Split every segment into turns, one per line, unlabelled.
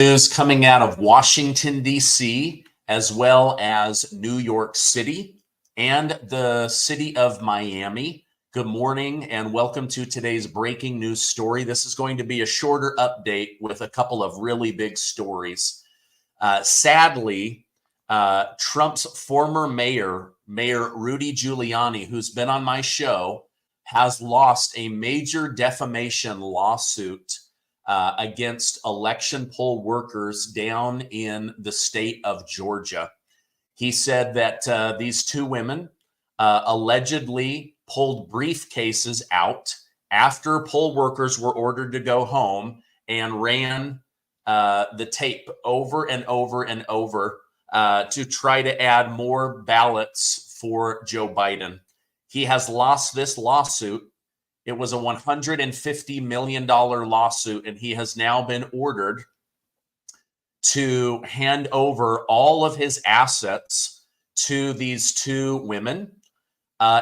News coming out of Washington, D.C., as well as New York City and the city of Miami. Good morning and welcome to today's breaking news story. This is going to be a shorter update with a couple of really big stories. Sadly, Trump's former mayor Rudy Guiliani, who's been on my show, has lost a major defamation lawsuit against election poll workers down in the state of Georgia. He said that these two women allegedly pulled briefcases out after poll workers were ordered to go home and ran the tape over and over and over to try to add more ballots for Joe Biden. He has lost this lawsuit. It was a $150 million lawsuit, and he has now been ordered to hand over all of his assets to these two women,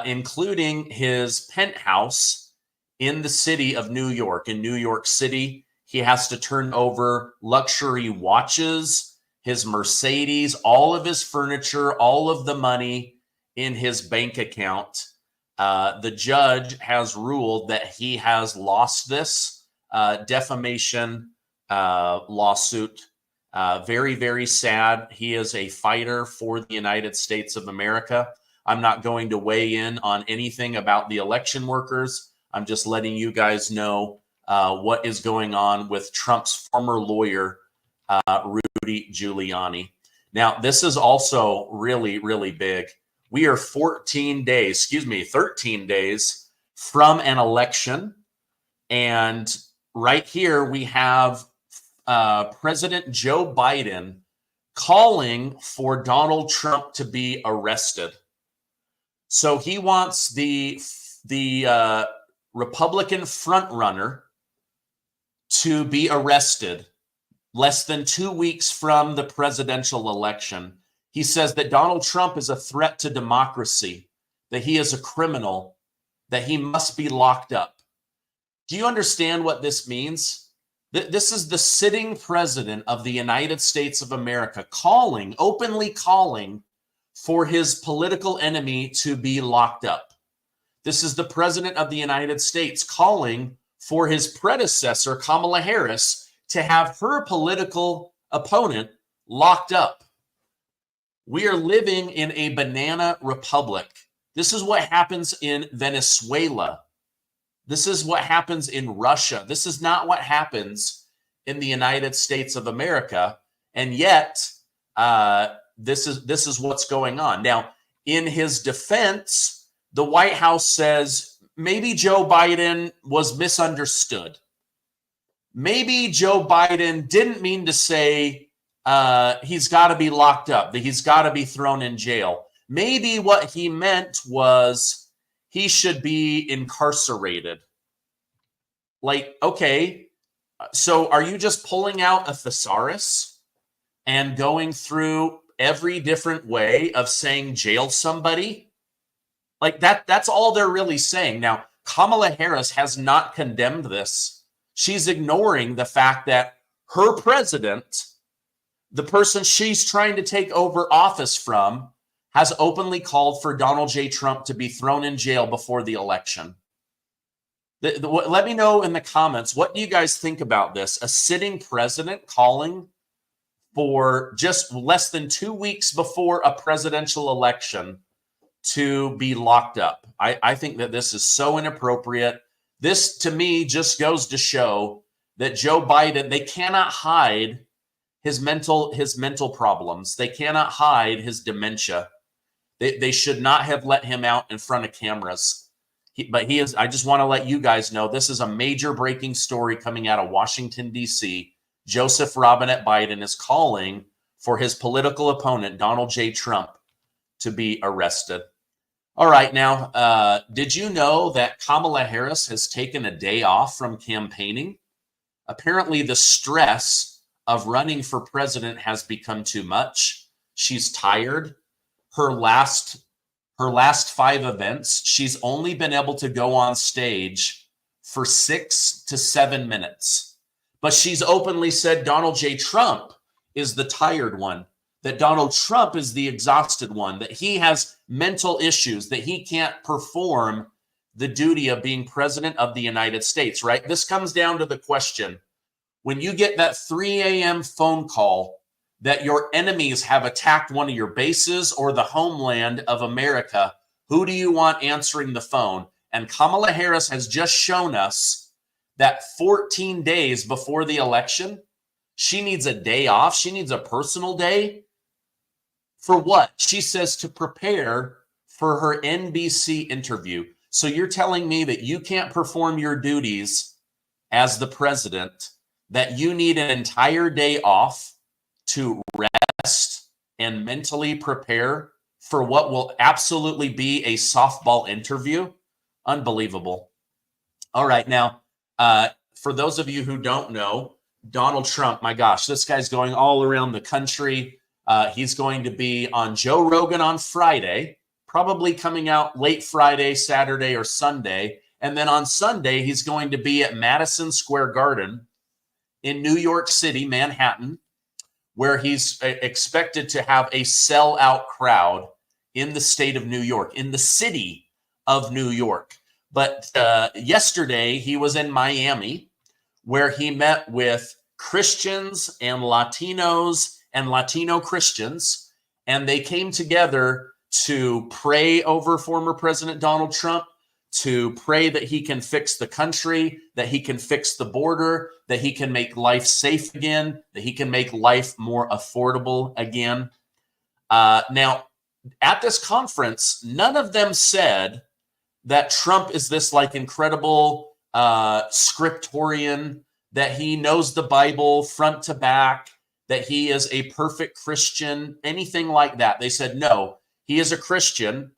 including his penthouse in the city of New York. In New York City, he has to turn over luxury watches, his Mercedes, all of his furniture, all of the money in his bank account. The judge has ruled that he has lost this defamation lawsuit. Very, very sad. He is a fighter for the United States of America. I'm not going to weigh in on anything about the election workers. I'm just letting you guys know what is going on with Trump's former lawyer, Rudy Giuliani. Now, this is also really, really big. We are 13 days from an election. And right here we have President Joe Biden calling for Donald Trump to be arrested. So he wants the Republican frontrunner to be arrested less than 2 weeks from the presidential election. He says that Donald Trump is a threat to democracy, that he is a criminal, that he must be locked up. Do you understand what this means? This is the sitting president of the United States of America openly calling for his political enemy to be locked up. This is the president of the United States calling for his predecessor, Kamala Harris, to have her political opponent locked up. We are living in a banana republic. This is what happens in Venezuela. This is what happens in Russia. This is not what happens in the United States of America. And yet, this is what's going on. Now, in his defense, the White House says maybe Joe Biden was misunderstood. Maybe Joe Biden didn't mean to say he's got to be locked up, that he's got to be thrown in jail. Maybe what he meant was he should be incarcerated. Like, okay, so are you just pulling out a thesaurus and going through every different way of saying jail somebody? Like that's all they're really saying. Now, Kamala Harris has not condemned this. She's ignoring the fact that her president, the person she's trying to take over office from, has openly called for Donald J. Trump to be thrown in jail before the election. Let me know in the comments, what do you guys think about this? A sitting president calling for just less than 2 weeks before a presidential election to be locked up. I think that this is so inappropriate. This, to me, just goes to show that Joe Biden, they cannot hide his mental problems. They cannot hide his dementia. They should not have let him out in front of cameras. But he is. I just want to let you guys know this is a major breaking story coming out of Washington, D.C. Joseph Robinette Biden is calling for his political opponent, Donald J. Trump, to be arrested. All right, now, did you know that Kamala Harris has taken a day off from campaigning? Apparently, the stress of running for president has become too much. She's tired. Her last 5 events, she's only been able to go on stage for 6 to 7 minutes But she's openly said Donald J. Trump is the tired one, that Donald Trump is the exhausted one, that he has mental issues, that he can't perform the duty of being president of the United States, right? This comes down to the question, when you get that 3 a.m. phone call that your enemies have attacked one of your bases or the homeland of America, who do you want answering the phone? And Kamala Harris has just shown us that 14 days before the election, she needs a day off. She needs a personal day. For what? She says to prepare for her NBC interview. So you're telling me that you can't perform your duties as the president, that you need an entire day off to rest and mentally prepare for what will absolutely be a softball interview? Unbelievable. All right. Now, for those of you who don't know, Donald Trump, my gosh, this guy's going all around the country. He's going to be on Joe Rogan on Friday, probably coming out late Friday, Saturday, or Sunday. And then on Sunday, he's going to be at Madison Square Garden in New York City, Manhattan, where he's expected to have a sellout crowd in the state of New York, in the city of New York. But yesterday, he was in Miami, where he met with Christians and Latinos and Latino Christians, and they came together to pray over former President Donald Trump, to pray that he can fix the country, that he can fix the border, that he can make life safe again, that he can make life more affordable again. Now, at this conference, none of them said that Trump is this like incredible scriptorian, that he knows the Bible front to back, that he is a perfect Christian, anything like that. They said, no, he is a Christian,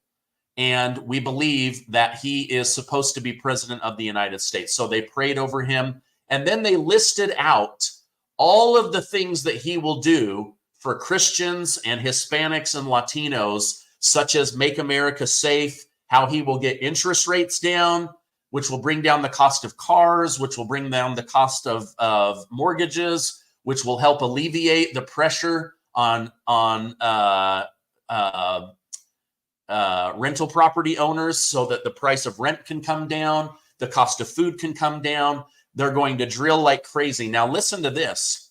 and we believe that he is supposed to be president of the United States. So they prayed over him, and then they listed out all of the things that he will do for Christians and Hispanics and Latinos, such as make America safe, how he will get interest rates down, which will bring down the cost of cars, which will bring down the cost of mortgages, which will help alleviate the pressure on rental property owners so that the price of rent can come down, the cost of food can come down. They're going to drill like crazy. Now, listen to this.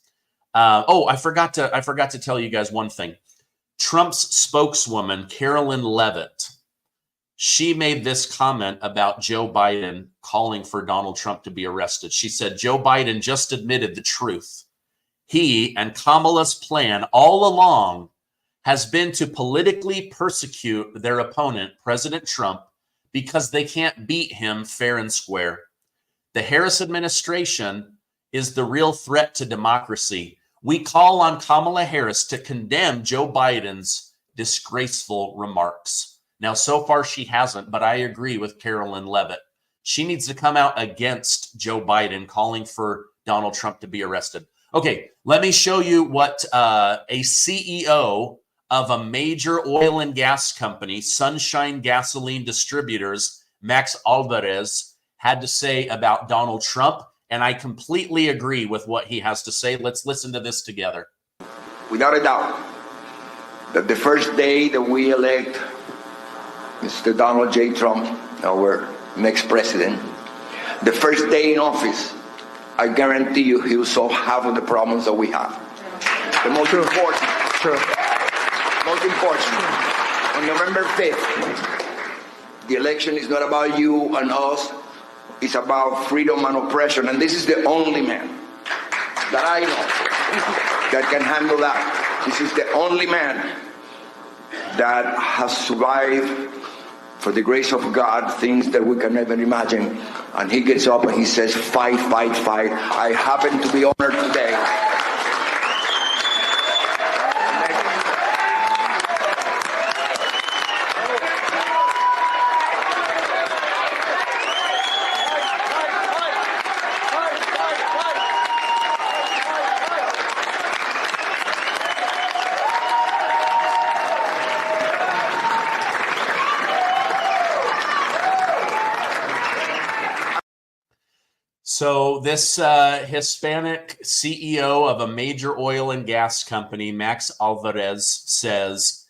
I forgot to tell you guys one thing. Trump's spokeswoman, Karoline Leavitt, she made this comment about Joe Biden calling for Donald Trump to be arrested. She said, Joe Biden just admitted the truth. He and Kamala's plan all along has been to politically persecute their opponent, President Trump, because they can't beat him fair and square. The Harris administration is the real threat to democracy. We call on Kamala Harris to condemn Joe Biden's disgraceful remarks. Now, so far she hasn't, but I agree with Karoline Leavitt. She needs to come out against Joe Biden calling for Donald Trump to be arrested. Okay, let me show you what a CEO of a major oil and gas company, Sunshine Gasoline Distributors, Max ALVAREZ, had to say about Donald Trump, and I completely agree with what he has to say. Let's listen to this together.
Without a doubt, that the first day that we elect Mr. Donald J. Trump, our next president, the first day in office, I guarantee you he will solve half of the problems that we have. The most important. Most important. On November 5th, the election is not about you and us. It's about freedom and oppression. And this is the only man that I know that can handle that. This is the only man that has survived, for the grace of God, things that we can never imagine. And he gets up and he says, fight, fight, fight. I happen to be honored today.
So this Hispanic CEO of a major oil and gas company, Max Alvarez, says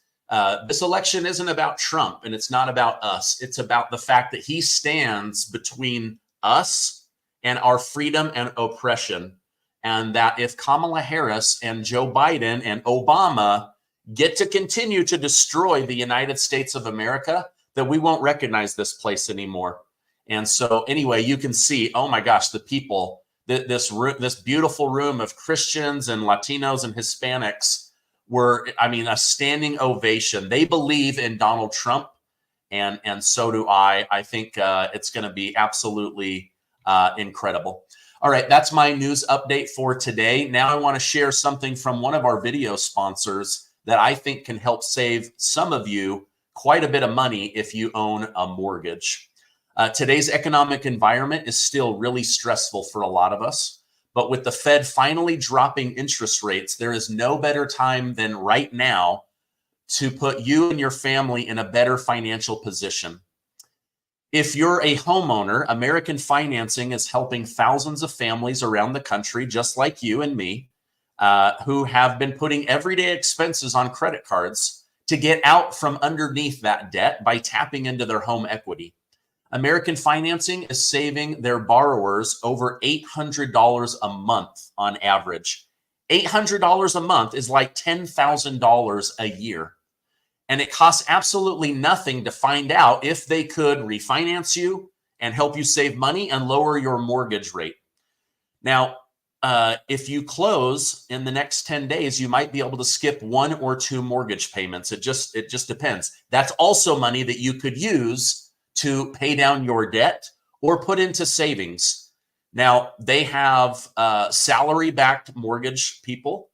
this election isn't about Trump and it's not about us. It's about the fact that he stands between us and our freedom and oppression. And that if Kamala Harris and Joe Biden and Obama get to continue to destroy the United States of America, that we won't recognize this place anymore. And so anyway, you can see, oh my gosh, the people, this beautiful room of Christians and Latinos and Hispanics were, I mean, a standing ovation. They believe in Donald Trump, and so do I. I think it's going to be absolutely incredible. All right, that's my news update for today. Now I want to share something from one of our video sponsors that I think can help save some of you quite a bit of money if you own a mortgage. Today's economic environment is still really stressful for a lot of us, but with the Fed finally dropping interest rates, there is no better time than right now to put you and your family in a better financial position. If you're a homeowner, American Financing is helping thousands of families around the country, just like you and me, who have been putting everyday expenses on credit cards to get out from underneath that debt by tapping into their home equity. American Financing is saving their borrowers over $800 a month on average. $800 a month is like $10,000 a year. And it costs absolutely nothing to find out if they could refinance you and help you save money and lower your mortgage rate. Now, if you close in the next 10 days, you might be able to skip 1 or 2 mortgage payments. It just depends. That's also money that you could use to pay down your debt or put into savings. Now, they have salary-backed mortgage people,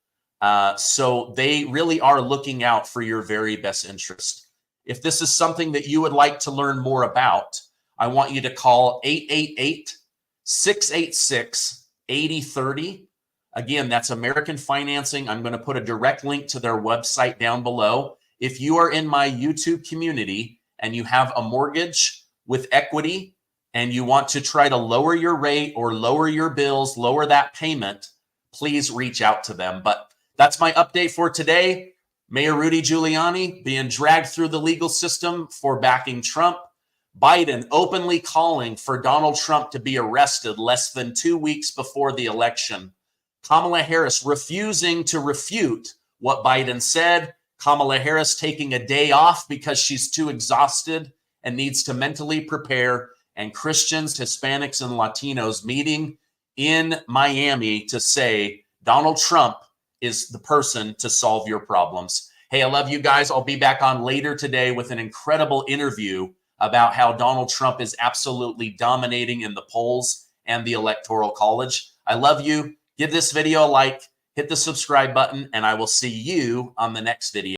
so they really are looking out for your very best interest. If this is something that you would like to learn more about, I want you to call 888-686-8030. Again, that's American Financing. I'm going to put a direct link to their website down below. If you are in my YouTube community and you have a mortgage with equity and you want to try to lower your rate or lower your bills, lower that payment, please reach out to them. But that's my update for today. Mayor Rudy Giuliani being dragged through the legal system for backing Trump. Biden openly calling for Donald Trump to be arrested less than 2 weeks before the election. Kamala Harris refusing to refute what Biden said. Kamala Harris taking a day off because she's too exhausted and needs to mentally prepare. And Christians, Hispanics, and Latinos meeting in Miami to say Donald Trump is the person to solve your problems. Hey, I love you guys. I'll be back on later today with an incredible interview about how Donald Trump is absolutely dominating in the polls and the Electoral College. I love you. Give this video a like, hit the subscribe button, and I will see you on the next video.